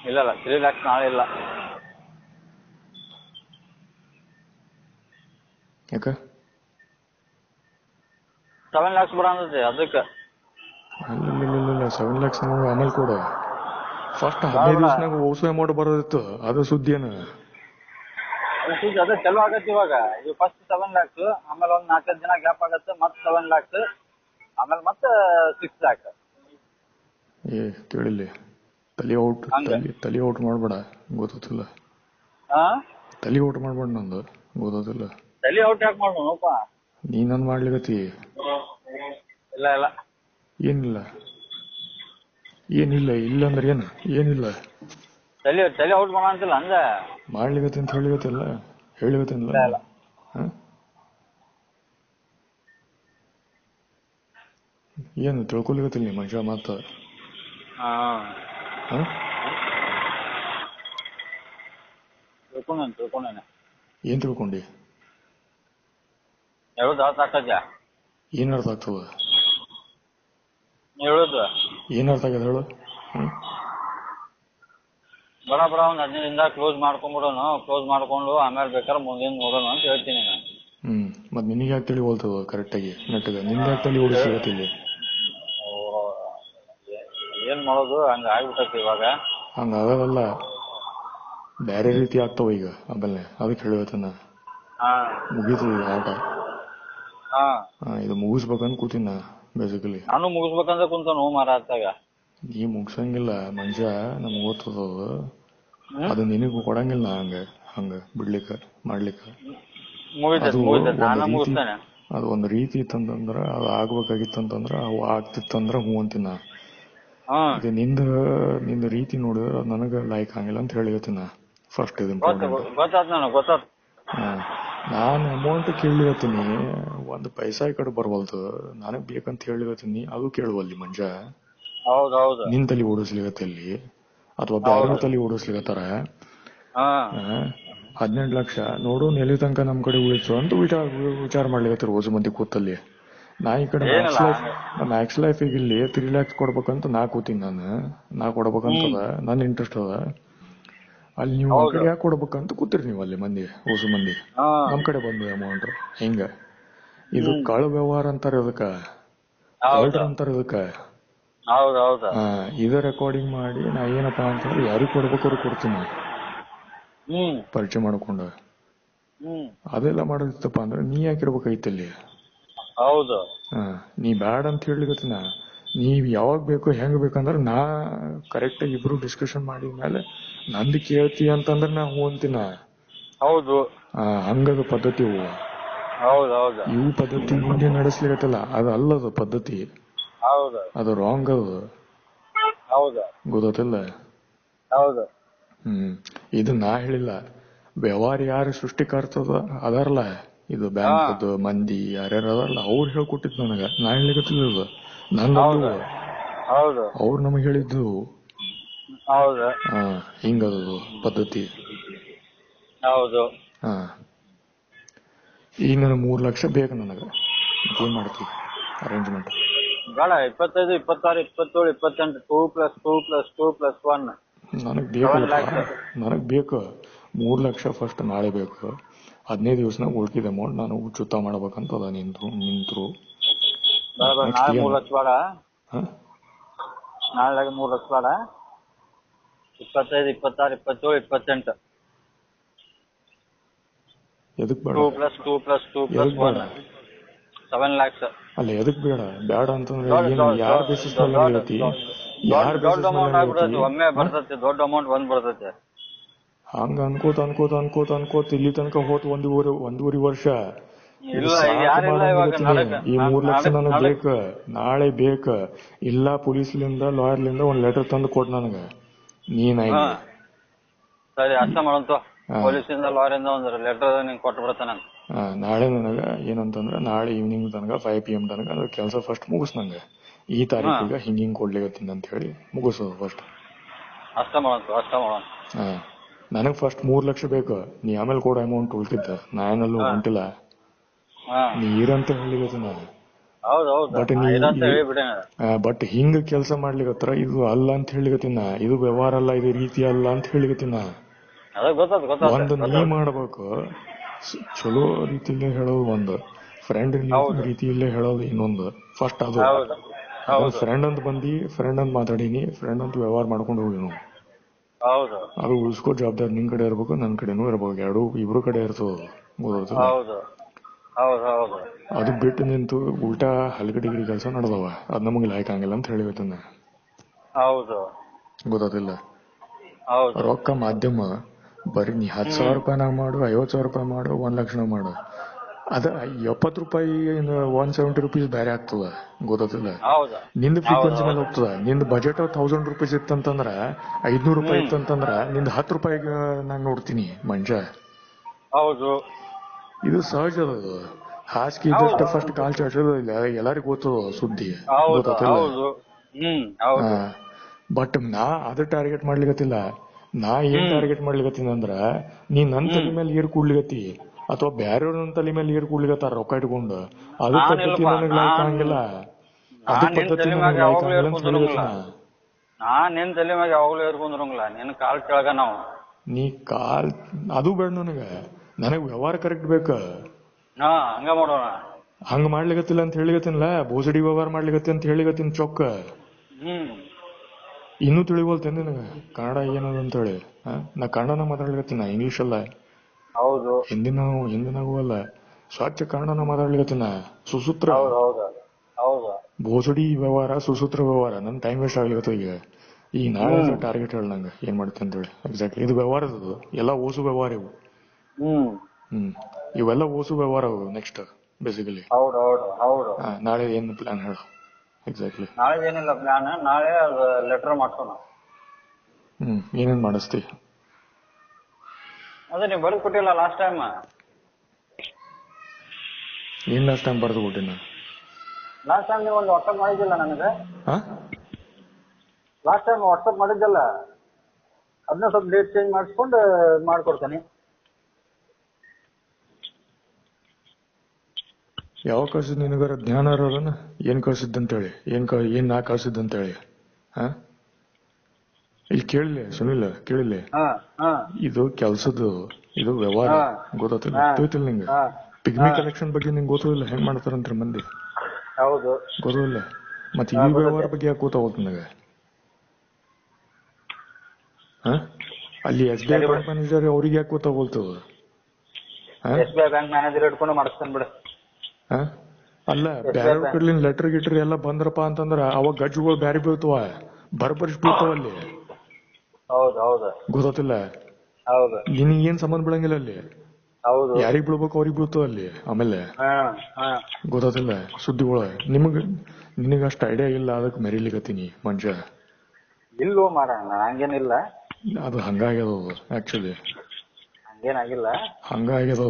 ಇಲ್ಲ 3 lakhs ನಾಳೆ ಇಲ್ಲ. ಯಾಕ? 7 lakhs ಬಿಡ ಅಂದೈತಿ ಅದಕ್ಕೆ. ಇಲ್ಲ 7 lakhs ನಮಗೆ ಆಮೇಲೆ ಕೊಡ. ಫಸ್ಟ್ 15 ದಿವಸನಾಗ ಓಸು ಅಮೌಂಟ್ ಬರೋದಿತ್ತು, ಅದು ಸುದ್ದಿ ಏನು? ಅದೇ ಚಲೋ ಆಗತ್ತೆ ಇವಾಗ. ಇದು ಫಸ್ಟ್ 7 lakhs, ಆಮೇಲೆ ಒಂದ್ 4-5 ದಿನ ಗ್ಯಾಪ್ ಆಗತ್ತೆ, ಮತ್ತೆ 7 lakhs, ಆಮೇಲೆ ಮತ್ತೆ 6 lakhs. ಕೇಳಿಲ್ಲ, ತಲೆ ಔಟ್ ಮಾಡ್ಬೇಡ ಗೊತ್ತಿಲ್ಲ. ತಲೆ ಔಟ್ ಮಾಡ್ಬೇಡ ನಂದು ಗೊತ್ತಿಲ್ಲ. ತಲೆ ಔಟ್ ಯಾಕೆ ಮಾಡೋಣಪ್ಪ? ನೀನೊಂದ್ ಮಾಡ್ಲಿಕತ್ತಿ. ಇಲ್ಲ ಏನಿಲ್ಲ ಇಲ್ಲ ಅಂದ್ರೆ ಏನು? ಏನಿಲ್ಲ ತಲೆ ಔಟ್ ಮಾಡ ಅಂತಿಲ್ಲ ಅಂದೆ. ಮಾಡ್ಲಿಕತ್ತಿ ಅಂತ ಹೇಳಿಗತ್ತಿಲ್ಲ. ಏನು ತಿಳ್ಕೊಲಿಗತ್ತಿಲ್ಲ ನೀ ಮನುಷ್ಯ ಮಾತ? ತಿಳ್ಕೊಂಡೇನೆ. ಏನ್ ತಿಳ್ಕೊಂಡಿ? ಹೇಳುದು ಅರ್ಥ ಆಗ್ತದ್ಯಾ? ಏನ್ ಅರ್ಥ ಆಗ್ತದ? ಹೇಳುದು ಏನ್ ಅರ್ಥ ಆಗ್ಯದ ಹೇಳು. ಬಡ ಬಡ ಒಂದ್ 15 ದಿನದಾಗ ಕ್ಲೋಸ್ ಮಾಡ್ಕೊಂಡ್ಬಿಡೋನು. ಕ್ಲೋಸ್ ಮಾಡ್ಕೊಂಡು ಆಮೇಲೆ ಬೇಕಾದ್ರೆ ಮುಂದಿನ ನೋಡೋಣ ಅಂತ ಹೇಳ್ತೀನಿ ನಾನು. ಮತ್ ನಿನಗೆ ಯಾಕೆ ತಿಳಿ ಹೋಲ್ತದ ಕರೆಕ್ಟ್ ಆಗಿ ನೆಟ್ಟಗ? ನಿಂದ ಯಾಕೆ ತಲೆ ಓಡಿಸ್ಲಿಗತ್ತೆ ಇಲ್ಲಿ? ಏನ್ ಮಾಡೋದು, ಹಂಗ ಆಗ್ಬಿಟ್ಟೈತಿ ಇವಾಗ. ಹಂಗ ಆಗದಲ್ಲ, ಬೇರೆ ರೀತಿ ಆಗ್ತಾವ ಈಗ. ಆಮೇಲೆ ಅದಕ್ಕೆ ಹೇಳಿವತ್ತನ ಮುಗೀತದ ಈಗ ಆಟ. ಇದು ಮುಗಿಸ್ಬೇಕಂತ ಕೂತಿನ ಬೇಸಿಕಲಿ. ನಾನು ಮುಗಿಸ್ಬೇಕಂತ ಕುಂತಾನು ಮಾರಾಟಾಗ. ನೀ ಮುಗ್ಸಂಗಿಲ್ಲ ಮನುಷ್ಯ, ನಮ್ಗೆ ಓದ್ತದ ಅದು ನಿನಗೂ ಕೊಡಂಗಿಲ್ಲ. ಹಂಗ ಬಿಡ್ಲಿಕ್ಕ ಮಾಡ್ಲಿಕ್ಕ ಅದು ಒಂದ್ ರೀತಿ ಇತ್ತಂತಂದ್ರ ಅದು ಆಗ್ಬೇಕಾಗಿತ್ತಂತಂದ್ರ ಅವು ಆಗ್ತಿತ್ತಂದ್ರ ಹೂ ಅಂತಿನ. ಇದು ನಿಂದ ರೀತಿ ನೋಡಿದ್ರೆ ಅದು ನನಗ ಲೈಕ್ ಆಗಿಲ್ಲ ಅಂತ ಹೇಳಿಗತ್ತಿನ. ಫಸ್ಟ್ ಇದು ಇಂಪಾರ್ಟೆಂಟ್. ನಾನು ಅಮೌಂಟ್ ಕೇಳಿಗತ್ತೀನಿ, ಒಂದ್ ಪೈಸಾ ಈ ಕಡೆ ಬರ್ವಲ್ದು. ನನಗ್ ಬೇಕಂತ ಹೇಳಿಗತ್ತೀನಿ, ಅದು ಕೇಳುವಲ್ಲಿ ಮನುಷ್ಯ. ನಿನ್ ತಲೆ ಓಡಿಸ್ಲಿಗತ್ತೆ ಇಲ್ಲಿ, ಅಥವಾ ಬೇರೆ ತಲೆ ಓಡಿಸ್ಲಿಗತ್ತಾರ. 18 ಲಕ್ಷ ನೋಡು ನೆಲೆ ತನಕ ನಮ್ ಕಡೆ ಉಳಿತು ಅಂತ ವಿಚಾರ ಮಾಡ್ಲಿಗತ್ತಾರ ಹೊಸ ಮಂದಿ ಕೂತಲ್ಲಿ. ನಾ ಈ ಕಡೆ ಮ್ಯಾಕ್ಸ್ ಲೈಫ್ ಈಗ ಇಲ್ಲಿ 3 lakhs ಕೊಡ್ಬೇಕಂತ ನಾ ಕೂತೀನಿ. ನಾ ಕೊಡ್ಬೇಕಂತದ ನನ್ ಇಂಟ್ರೆಸ್ಟ್ ಅದ. ಅಲ್ಲಿ ನೀವು ಆ ಕಡೆ ಯಾಕೆ ಕೊಡ್ಬೇಕಂತ ಕೂತಿರಿ ನೀವು ಅಲ್ಲಿ ಮಂದಿ, ಹೊಸ ಮಂದಿ. ನಮ್ ಕಡೆ ಬಂದು ಅಮೌಂಟ್ ಹಿಂಗ. ಇದು ಕಳ್ಳ ವ್ಯವಹಾರ ಅಂತಾರ ಇದಕ್ಕ, ಅಂತಾರ ಇದಕ್ಕ. ಇದ ರೆಕಾರ್ಡಿಂಗ್ ಮಾಡಿ ನಾ ಏನಪ್ಪಾ ಅಂತಂದ್ರೆ ಯಾರಿಗ್ ಕೊಡ್ಬೇಕು ಅವ್ರಿಗೆ ಕೊಡ್ತೀನಿ ಪರಿಚಯ ಮಾಡ್ಕೊಂಡ. ಅದೆಲ್ಲ ಮಾಡೋದಿತ್ತಪ್ಪ ಅಂದ್ರೆ ನೀ ಯಾಕಿರ್ಬೇಕಾಗಿತ್ತಲ್ಲಿ. ನೀ ಬ್ಯಾಡ ಅಂತ ಹೇಳಿಗತ್ತಿನ. ನೀವ್ ಯಾವಾಗ ಬೇಕು ಹೆಂಗ್ ಬೇಕಂದ್ರೆ ನಾ ಕರೆಕ್ಟ್ ಆಗಿ ಇಬ್ರು ಡಿಸ್ಕಷನ್ ಮಾಡಿದ್ಮೇಲೆ ನಂದು ಕೇಳ್ತಿ ಅಂತಂದ್ರೆ ನಾ ಹೂ ಅಂತಿನ. ಹಂಗದ ಪದ್ಧತಿ ಇವು ಪದ್ಧತಿ ಮುಂದೆ ನಡೆಸ್ಲಿಗತ್ತಲ್ಲ, ಅದು ಅಲ್ಲದು ಪದ್ಧತಿ. ಅದು ರಾಂಗ್ ಅದು, ಗೊತ್ತಿಲ್ಲ. ಇದು ನಾ ಹೇಳಿಲ್ಲ, ವ್ಯವಹಾರ ಯಾರು ಸೃಷ್ಟಿಕರ್ತದ ಅದಾರಲ್ಲ, ಇದು ಬ್ಯಾಂಕ್ ಮಂದಿ ಯಾರ್ಯಾರು ಅದಾರಲ್ಲ ಅವ್ರು ಹೇಳ್ಕೊಟ್ಟಿದ್ ನನಗ. ನಾ ಹೇಳಿಗತ್ತಿಲ್ಲ, ನಂದು ಅವ್ರು ನಮಗ್ ಹೇಳಿದ್ದು. ಹಿಂಗದು ಪದ್ಧತಿ. ಈಗ ನನಗೆ 3 ಲಕ್ಷ ಬೇಕು ನನಗ. ಏನ್ ಮಾಡ್ತಿ ಅರೇಂಜ್ಮೆಂಟ್? ಬೇಡ, 25, 26, 27, 28 2+2+2+1 ನನಗ್ ಬೇಕು 3 ಲಕ್ಷ ಫಸ್ಟ್ ನಾಳೆ ಬೇಕು. 15 ದಿವಸನಾಗ ಉಳ್ಕಿದ ಅಮೌಂಟ್ ನಾನು ಚುತ್ತ ಮಾಡ್ಬೇಕಂತದ ನಿಂತ್ರು. ನಾಳೆ 3 ಲಕ್ಷ ಬೇಡ, ನಾಳೆ 3 ಲಕ್ಷ ಬೇಡ. 25, 26, 27, 28 ಎದಕ್ ಬೇಡ? 2+2+2+1 7 lakhs. ಅಲ್ಲ ಎದಕ್ ಬೇಡ? ಬೇಡ ಅಂತಂದ್ರೆ ಯಾರ ಬೇಸಿಸ್ ಮೇಲೆ ಹೇಳ್ತಿ? ದೊಡ್ಡ ಅಮೌಂಟ್ ಆಗ್ಬಿಡತ್ತೆ, ಒಮ್ಮೆ ಬರ್ತೈತಿ, ದೊಡ್ಡ ಅಮೌಂಟ್ ಬಂದ್ ಬರ್ತೈತಿ. ಹಂಗ ಅನ್ಕೋತ ಇಲ್ಲಿ ತನಕ ಹೋತ್ 1.5 ವರ್ಷ. ಈ 3 ಲಕ್ಷ ನನಗ್ ಬೇಕ, ನಾಳೆ ಬೇಕ. ಇಲ್ಲ ಪೊಲೀಸ್ಲಿಂದ ಲಾಯರ್ಲಿಂದ ಒಂದ್ ಲೆಟರ್ ತಂದು ಕೊಟ್ ನನಗ. ಸರಿ, ಅಷ್ಟ ಮಾಡಂತ. ಪೊಲೀಸಿಂದ ಲಾಯರಿಂದ ಒಂದ್ ಲೆಟರ್ ನಿಂಗೆ ಕೊಟ್ಟು ಬಿಡ್ತಾನ. ನಾಳೆ ನನಗ ಏನಂತಂದ್ರ ನಾಳೆ ಈವ್ನಿಂಗ್ ತನಕ 5 PM ತನಕ ಅದ್ರ ಕೆಲಸ ಫಸ್ಟ್ ಮುಗಿಸ್ ನಂಗ. ಈ ತಾರೀಕಿಗ ಹಿಂಗಿಂಗ್ ಕೊಡ್ಲಿಗತ್ತೀನಿ ಅಂತ ಹೇಳಿ ಮುಗಿಸೋದು ಫಸ್ಟ್. ಅಷ್ಟ ಮಾಡಂತ. ನನಗ್ ಫಸ್ಟ್ 3 ಲಕ್ಷ ಬೇಕು. ನೀ ಆಮೇಲೆ ಕೊಡೋ ಅಮೌಂಟ್ ಉಳ್ತಿದ್ದ ನಾ ಏನಲ್ಲೂ ಹೊಂಟಿಲ್ಲ. ನೀ ಇರಂತ ಹೇಳಿಗತ್ತ ನಾನು. ಬಟ್ ಹಿಂಗ ಕೆಲಸ ಮಾಡ್ಲಿಕತ್ರ ಇದು ಅಲ್ಲ ಅಂತ ಹೇಳಿಗತ್ತಿನ. ಇದು ವ್ಯವಹಾರ ಅಲ್ಲ, ಇದು ರೀತಿ ಅಲ್ಲ ಅಂತ ಹೇಳಿಗತ್ತಿನ. ಒಂದು ನೀ ಮಾಡ್ಬೇಕು, ಚಲೋ ರೀತಿಯಲ್ಲೇ ಹೇಳೋದು ಒಂದು, ಫ್ರೆಂಡ್ ರೀತಿಯಲ್ಲೇ ಹೇಳೋದು ಇನ್ನೊಂದು. ಫಸ್ಟ್ ಅದು ಫ್ರೆಂಡ್ ಅಂತ ಬಂದಿ, ಫ್ರೆಂಡ್ ಅಂತ ಮಾತಾಡೀನಿ, ಫ್ರೆಂಡ್ ಅಂತ ವ್ಯವಹಾರ ಮಾಡ್ಕೊಂಡು ಹೋಗಿ ನಾವು. ಅದು ಉಳಿಸ್ಕೋ ಜವಾಬ್ದಾರಿ ನಿನ್ ಕಡೆ ಇರ್ಬೇಕು, ನನ್ ಕಡೆನೂ ಇರ್ಬೇಕು. ಇಬ್ರು ಕಡೆ ಇರ್ತದ. ಅದು ಬಿಟ್ಟು ನಿಂತು ಉಲ್ಟಾ ಹಲಗಡಿಗಿರಿ ಕೆಲಸ ನಡೆದವ. ಅದ್ ನಮಗೆ ಲಾಯ್ಕ್ ಆಗಿಲ್ಲ ಅಂತ ಹೇಳಿವತ್ತನ್ನ. ಗೊತ್ತಿಲ್ಲ. ರೊಕ್ಕ ಮಾಧ್ಯಮ ಬರೀ ನೀ 10,000 ರೂಪಾಯಿನಾಗ ಮಾಡು, 50,000 ರೂಪಾಯಿ ಮಾಡು, 1 ಲಕ್ಷ ಮಾಡು. ಅದ 70 ರೂಪಾಯಿ 170 rupees ಬೇರೆ ಆಗ್ತದ. ಗೊತ್ತಿಲ್ಲ. ನಿಂದ ಫ್ರೀಕ್ವೆನ್ಸಿ ಮೇಲೆ ಹೋಗ್ತದ. ನಿಂದ ಬಜೆಟ್ 1000 rupees ಇತ್ತಂತಂದ್ರ, 500 ರೂಪಾಯಿ ಇತ್ತಂತಂದ್ರ ನಿಂದ 10 ರೂಪಾಯಿಗೆ ನಾನ್ ನೋಡ್ತೀನಿ ಮನುಷ್ಯ. ಇದು ಸಹಜ. ಅದು ಹಾಸಿಗೆ ಇದ್ದಷ್ಟು ಫಸ್ಟ್ ಕಾಲ್ ಚಾಚೋದು ಎಲ್ಲರಿಗೂ ಗೊತ್ತದ ಸುದ್ದಿ. ಗೊತ್ತಿಲ್ಲ. ಬಟ್ ನಾ ಅದ್ರ ಟಾರ್ಗೆಟ್ ಮಾಡ್ಲಿಕತ್ತಿಲ್ಲ. ನಾ ಏನ್ ಟಾರ್ಗೆಟ್ ಮಾಡ್ಲಿಕತ್ತೀನಿ ಅಂದ್ರ, ನೀ ನನ್ ತಲೆ ಮೇಲೆ ಏರ್ ಕೂಡ್ಲಿಕತ್ತಿ. ಅಥವಾ ಬ್ಯಾರೆಯವ್ರ ತಲೆ ಮೇಲೆ ಏರ್ ಕೂಡ್ಲಿಕತ್ತಾರ ರೊಕ್ಕ ಇಟ್ಕೊಂಡು. ಅದು ಪದ್ಧತಿ ನನಗ್ ಲೈಕ್ ಆಗಂಗಿಲ್ಲ. ಅದು ಪದ್ಧತಿ ನನಗ್ ಲೈಕ್ ಆಗಂಗಿಲ್ಲ ಅಂತ ಹೇಳಿದನ. ನಾನ್ ನಿನ್ ತಲೆ ಮ್ಯಾಗ ಯಾವಾಗ್ಲೂ ಏರ್ಕೊಂಡ್ರಂಗಿಲ್ಲ, ನಿನ್ ಕಾಲ್ ಕೆಳಗ ನಾವು. ನೀ ಕಾಲ್ ಅದು ಬೇಡ ನನಗ್ ವ್ಯವಹಾರ ಕರೆಕ್ಟ್ ಬೇಕ. ಹಂಗ ಮಾಡೋಣ. ಹಂಗ ಮಾಡ್ಲಿಕತ್ತಿಲ್ಲ ಅಂತ ಹೇಳಿಗತ್ತಿನಲ್ಲ, ಬೋಸಡಿ ವ್ಯವಹಾರ ಮಾಡ್ಲಿಕತ್ತಿ ಅಂತ ಹೇಳಿಗತ್ತೀನಿ ಚೊಕ್ಕ. ಇನ್ನೂ ತಿಳಿವಲ್ತೇನೆ ನನಗ ಕನ್ನಡ ಏನದ ಅಂತ ಹೇಳಿ. ನಾ ಕನ್ನಡನ ಮಾತಾಡ್ಲಿಕತ್ತೀನಿ, ಇಂಗ್ಲಿಷ್ ಅಲ್ಲ. ಹೌದು. ಹಿಂದಿನಾಗೂ ಅಲ್ಲ, ಸ್ವಚ್ಛ ಕನ್ನಡನ ಮಾತಾಡ್ಲಿಕತ್ತೀನ. ಸುಸೂತ್ರ ಬೋಸಡಿ ವ್ಯವಹಾರ, ಸುಸೂತ್ರ ವ್ಯವಹಾರ. ನನ್ ಟೈಮ್ ವೇಸ್ಟ್ ಆಗ್ಲಿಕತ್ತ ಈಗ ನಾಳೆ ಟಾರ್ಗೆಟ್ ಹೇಳ ನಂಗೆ ಏನ್ ಮಾಡ್ತೀನಿ ಅಂತ ಹೇಳಿ. ಎಕ್ಸಾಕ್ಟ್ಲಿ ಇದು ವ್ಯವಹಾರ, ಅದು ಎಲ್ಲಾ ಓಸು ವ್ಯವಹಾರ ಇವು. ಇವೆಲ್ಲ ಓಸು ವ್ಯವಹಾರ ನೆಕ್ಸ್ಟ್ ಬೇಸಿಕಲಿ. ನಾಳೆ ಏನ್ ಪ್ಲಾನ್ ಹೇಳು ಎಕ್ಸಾಕ್ಟ್ಲಿ? ನಾಳೆ ಏನಿಲ್ಲ ಪ್ಲಾನ್, ನಾಳೆ ಲೆಟರ್ ಮಾಡ್ಸೋಣ. ಏನೇನ್ ಮಾಡಿಸ್ತಿ? ಅದೇ ನೀವು ಬರೆದು ಕೊಟ್ಟಿಲ್ಲ ಲಾಸ್ಟ್ ಟೈಮ್. ಏನ್ ಲಾಸ್ಟ್ ಟೈಮ್ ಬರೆದು ಕೊಟ್ಟಿನ? ಲಾಸ್ಟ್ ಟೈಮ್ ನೀವು ಒಂದು ವಾಟ್ಸಪ್ ಮಾಡಿದ್ದಿಲ್ಲ ನನಗೆ. ಲಾಸ್ಟ್ ಟೈಮ್ ವಾಟ್ಸಪ್ ಮಾಡಿದ್ದಲ್ಲ, ಅದನ್ನ ಸ್ವಲ್ಪ ಡೇಟ್ ಚೇಂಜ್ ಮಾಡಿಸ್ಕೊಂಡು ಮಾಡ್ಕೊಡ್ತೀನಿ. ಯಾವ ಕಳ್ಸಿದ್ ನಿನಗಾರ ಜ್ಞಾನ ಇರೋದನ್ನ? ಏನ್ ಕಳ್ಸಿದ್ದಂತೇಳಿ, ಏನ್ ನಾ ಕಳ್ಸಿದ್ದಂತೇಳಿ. ಇಲ್ಲಿ ಕೇಳಿಲ್ಲ ಸುನಿಲ್, ಕೇಳಿಲ್ಲ. ಇದು ಕೆಲ್ಸದ್ದು, ಇದು ವ್ಯವಹಾರ. ಗೊತ್ತಿಲ್ಲ ನಿಂಗೆ? ಪಿಗ್ಮಿ ಕಲೆಕ್ಷನ್ ಬಗ್ಗೆ ನಿಂಗೆ ಗೊತ್ತಿಲ್ಲ ಹೆಂಗ್ ಮಾಡ್ತಾರಂತ ಮಂದಿ? ಹೌದು, ಗೊತ್ತಿಲ್ಲ. ಮತ್ತೆ ಈ ವ್ಯವಹಾರ ಬಗ್ಗೆ ಯಾಕೆ ಗೊತ್ತಾಗೋದು ನನಗೆ? ಅಲ್ಲಿ SBI ಬ್ಯಾಂಕ್ ಮ್ಯಾನೇಜರ್ ಅವ್ರಿಗೆ ಯಾಕೆ ಗೊತ್ತಾಗೋಲ್ತದ? SBI ಬ್ಯಾಂಕ್ ಮ್ಯಾನೇಜರ್ ಇಟ್ಕೊಂಡು ಮಾಡಿಸ್ತಾನೆ ಬಿಡು. ಅಲ್ಲ, ಬ್ಯಾರೆ ಕಡ್ಲಿನ ಲೆಟರ್ ಗಿಟ್ರ್ ಎಲ್ಲ ಬಂದ್ರಪ್ಪ ಅಂತಂದ್ರ ಅವಾಗ ಗಜ್ಜುಗಳು ಬ್ಯಾರೆ ಬೀಳ್ತವ, ಬರ್ಬರ್ಸ್ ಬೀಳ್ತಾವ ಅಲ್ಲಿ. ಗೊತ್ತಿಲ್ಲ? ನಿನಗೆ ಏನ್ ಸಂಬಂಧ ಬೀಳಂಗಿಲ್ಲ ಅಲ್ಲಿ. ಯಾರಿಗ್ ಬೀಳ್ಬೇಕು ಅವ್ರಿಗೆ ಬೀಳ್ತಾವ ಅಲ್ಲಿ. ಆಮೇಲೆ ಗೊತ್ತಿಲ್ಲ ಸುದ್ದಿಗಳು. ನಿನಗ ಅಷ್ಟ ಐಡಿಯಾ ಇಲ್ಲ, ಅದಕ್ಕೆ ಮೆರಿಲಿಕತ್ತೀನಿ ಮನುಷ್ಯ. ಇಲ್ವೋ ಮಾರ, ಹಂಗೇನಿಲ್ಲ. ಅದು ಹಂಗಾಗ್ಯದ ಆಕ್ಚುಲಿ. ಹಂಗೇನಾಗಿಲ್ಲ, ಹಂಗಾಗ್ಯದ.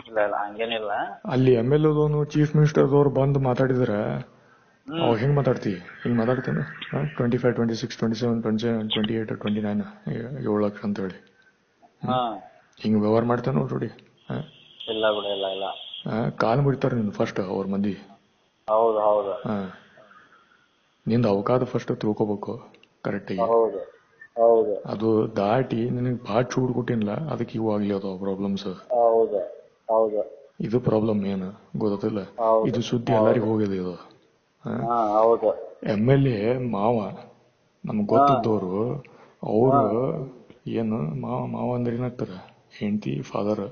ಇಲ್ಲ ಹಂಗೇನಿಲ್ಲ. ಅಲ್ಲಿ MLA ದವನು ಚೀಫ್ ಮಿನಿಸ್ಟರ್ ದವ್ರು ಬಂದು ಮಾತಾಡಿದ್ರ ಅವ್ ಹೆಂಗ್ ಮಾತಾಡ್ತಿ? ಹಿಂಗ್ ಮಾತಾಡ್ತೇನೆ 25, 26, 27, 27, 28, 29 7 ಲಕ್ಷ ಅಂತ ಹೇಳಿ ಹಿಂಗ್ ವ್ಯವಹಾರ ಮಾಡ್ತೇನೆ ನೋಡಿ. ಇಲ್ಲ ಬಿಡ, ಇಲ್ಲ ಕಾಲ್ ಮುರಿತಾರ ನಿನ್ ಫಸ್ಟ್ ಅವ್ರ ಮಂದಿ. ಹೌದು. ನಿಂದ ಅವಕಾದ ಫಸ್ಟ್ ತಿಳ್ಕೊಬೇಕು ಕರೆಕ್ಟಾಗಿ. ಅದು ದಾಟಿ ನಿನಗ್ ಭಾಳ ಚೂಡ್ ಕೊಟ್ಟಿಲ್ಲ, ಅದಕ್ಕೆ ಇವು ಆಗ್ಲಿ ಅದಾವ ಪ್ರಾಬ್ಲಮ್ಸ್. ಇದು ಪ್ರಾಬ್ಲಮ್ ಏನು ಗೊತ್ತಿಲ್ಲ. ಇದು ಸುದ್ದಿ ಎಲ್ಲರಿಗೂ ಹೋಗಿದೆ. ಇದು MLA ಮಾವ ನಮ್ಗ್ ಗೊತ್ತಿದ್ದವ್ರು, ಅವರು ಏನು ಮಾವ ಅಂದ್ರೆ ಏನಾಗ್ತಾರ? ಹೆಂಡತಿ ಫಾದರ್.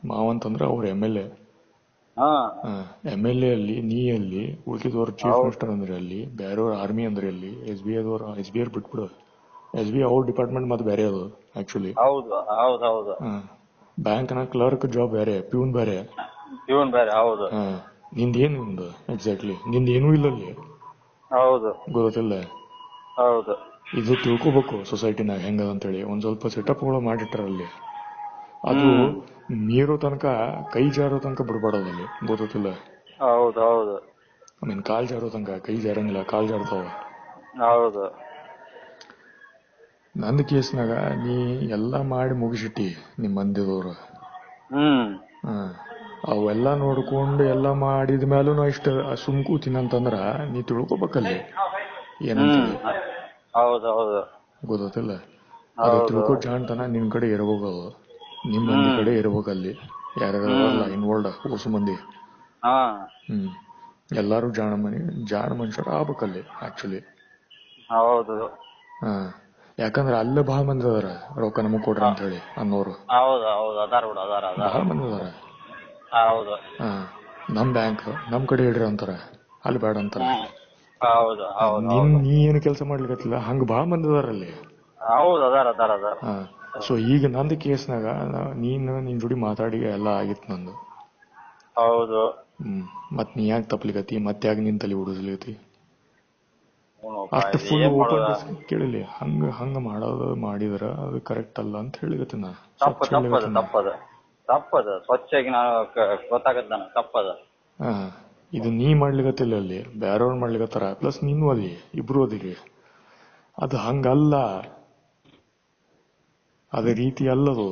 ಮಾವ ಅಂತಂದ್ರ ಅವ್ರ MLA. MLA ಅಲ್ಲಿ ನೀ ಅಲ್ಲಿ, ಉಳಿದವ್ರ ಚೀಫ್ ಮಿನಿಸ್ಟರ್ ಅಂದ್ರೆ ಅಲ್ಲಿ, ಬೇರೆಯವ್ರ ಆರ್ಮಿ ಅಂದ್ರೆ ಅಲ್ಲಿ, SBI ಬಿಟ್ಬಿಡು. SBI ಅವ್ರ ಡಿಪಾರ್ಟ್ಮೆಂಟ್ ಮತ್ತೆ ಬೇರೆ ಅದು ಆಕ್ಚುಲಿ. ಬ್ಯಾಂಕ್ ನ ಕ್ಲರ್ಕ್ ಜಾಬ್ ಬೇರೆ, ಪ್ಯೂನ್ ಬೇರೆ. ನಿಂದೇನು ನಿಂದು ಎಕ್ಸಾಕ್ಟ್ಲಿ? ನಿಂದೇನೂ ಇಲ್ಲ ಅಲ್ಲಿ. ಗೊತ್ತಿಲ್ಲ? ಇದು ತಿಳ್ಕೊಬೇಕು ಸೊಸೈಟಿನಾಗ ಹೆಂಗದಂತೇಳಿ. ಒಂದ್ ಸ್ವಲ್ಪ ಸೆಟಪ್ ಗಳು ಮಾಡಿಟ್ಟಾರ ಅಲ್ಲಿ. ಅದು ಮೀರೋ ತನಕ, ಕೈ ಜಾರೋ ತನಕ ಬಿಡ್ಬಾರ್ದಲ್ಲಿ. ಗೊತ್ತಿಲ್ಲ? ಕಾಲ್ ಜಾರೋ ತನಕ. ಕೈ ಜಾರಂಗಿಲ್ಲ, ಕಾಲ್ ಜಾರ್ತಾವ. ನಂದ್ ಕೇಸ್ನಾಗ ನೀ ಎಲ್ಲಾ ಮಾಡಿ ಮುಗಿಸಿಟ್ಟಿ ನಿಮ್ ಮಂದಿದವ್ರು. ಅವೆಲ್ಲಾ ನೋಡ್ಕೊಂಡು ಎಲ್ಲಾ ಮಾಡಿದ ಮೇಲೂ ನಾ ಇಷ್ಟ ಸುಮ್ ಕೂತೀನಂತಂದ್ರ ನೀ ತಿಳ್ಕೊಬೇಕಲ್ಲಿ ಏನಂತ. ಗೊತ್ತಿಲ್ಲ? ಅದು ತಿಳ್ಕೊ ಜಾಣ್ತನ ನಿನ್ ಕಡೆ ಇರ್ಬೇಕು, ನಿಮ್ ಮಂದಿ ಕಡೆ ಇರ್ಬೇಕಲ್ಲಿ. ಯಾರ್ಯಾರಲ್ಲ ಇನ್ವಾಲ್ಡ್ ಹೊಸ ಮಂದಿ. ಎಲ್ಲಾರು ಜಾಣ ಮನುಷ್ಯರು ಆಗ್ಬೇಕಲ್ಲಿ ಆಕ್ಚುಲಿ. ಯಾಕಂದ್ರ ಅಲ್ಲೇ ಬಹಳ ಮಂದಿ ಅದಾರ ರೊಕ್ಕ ನಮಗ್ ಕೊಡ್ರಿ ಅಂತ ಹೇಳಿ ಅನ್ನೋರು. ಬಹಳ ಮಂದಿ ಅದಾರ. ನಮ್ ಬ್ಯಾಂಕ್ ನಮ್ ಕಡೆ ಇಡ್ರಿ ಅಂತಾರ, ಅಲ್ಲಿ ಬೇಡ ಅಂತಾರ. ನೀ ಏನು ಕೆಲಸ ಮಾಡ್ಲಿಕತ್ತಿಲ್ಲ, ಹಂಗ ಬಹಳ ಮಂದಿ ಅದಾರ ಅಲ್ಲಿ. ಸೊ ಈಗ ನಂದು ಕೇಸ್ನಾಗ ನಿನ್ ಜೋಡಿ ಮಾತಾಡಿ ಎಲ್ಲಾ ಆಗಿತ್ತು ನಂದು. ಮತ್ ನೀ ಯಾಕೆ ತಪ್ಲಿಕತಿ? ಮತ್ತೆ ಯಾಕೆ ನಿನ್ ತಲೆ ಉಡಿಸ್ಲಿಕತಿ? ಅಷ್ಟು ಫುಲ್ ಓಪನ್ ಕೇಳಿಲಿ. ಹಂಗ ಮಾಡೋದು ಮಾಡಿದ್ರ ಅದು ಕರೆಕ್ಟ್ ಅಲ್ಲ ಅಂತ ಹೇಳಿಗತ್ತೆ ನಾ. ಇದು ನೀ ಮಾಡ್ಲಿಕತ್ತಿಲ್ಲ ಅಲ್ಲಿ, ಬೇರೆಯವ್ರು ಮಾಡ್ಲಿಕತ್ತಾರ. ಪ್ಲಸ್ ನೀನು ಅದಿ, ಇಬ್ರು ಅದಿರಿ. ಅದು ಹಂಗಲ್ಲ, ಅದ ರೀತಿ ಅಲ್ಲದು.